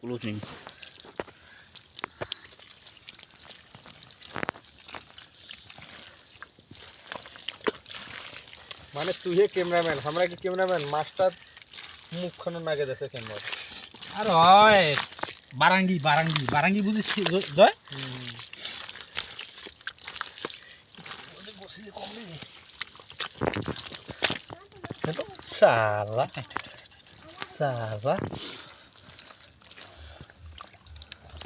closing মানে তুই হে cameraman আমরা কি ক্যামেরাম্যান মাছটা মুখখানে নাগে দেশে ক্যামেরা আর হয় বারাঙ্গি বারাঙ্গি বারাঙ্গি বুঝিস জয় সালা সালা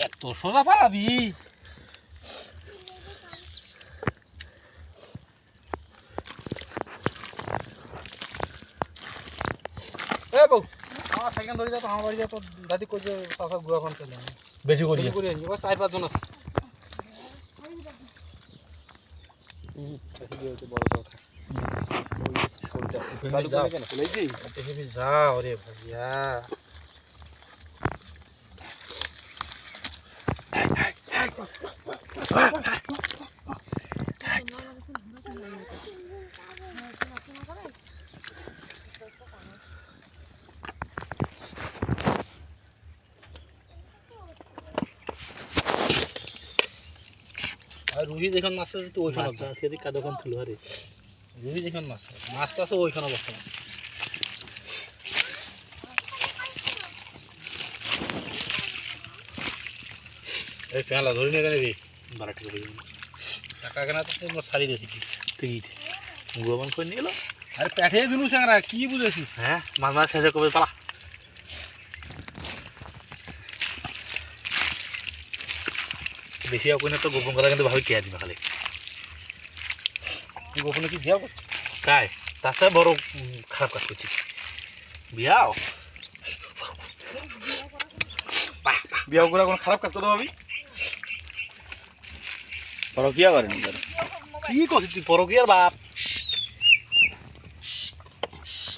এত সোজা পালাবি এ বউ আমার সাইকেল ধরে যা তো আমার বাড়ি যা তো দাদি কই যে চাষা গুড়া কোন চলে বেশি করি করে আনবি বাস 4-5 জন আছে যাও রে ভাইয়া আর রুহি যখন মাছ আছে তো ওইখানে সেদিক কাদোখান তুলো আরে রুহি যখন মাছটা আছে ওইখানে বর্তমান এই পেলা ধরে নিয়ে গেলে বারাটি করে টাকা কেনা তো তোমরা সারি দিয়েছি টিকিটে গোবন করে নিয়ে গেল আরে পেটে দিনু স্যাংরা কি বুঝেছি হ্যাঁ মাছ মাছ শেষে কবে পালা বেশি আপনি তো গোপন কথা কিন্তু ভাবে কে দিবে খালি গোপনে কি দিয়া কাই তাছাড়া বড় খারাপ কাজ করছিস বিয়াও বিয়া করে কোন খারাপ কাজ করতে পাবি পরকিয়া করেন কি করছিস তুই পরকিয়ার বাপ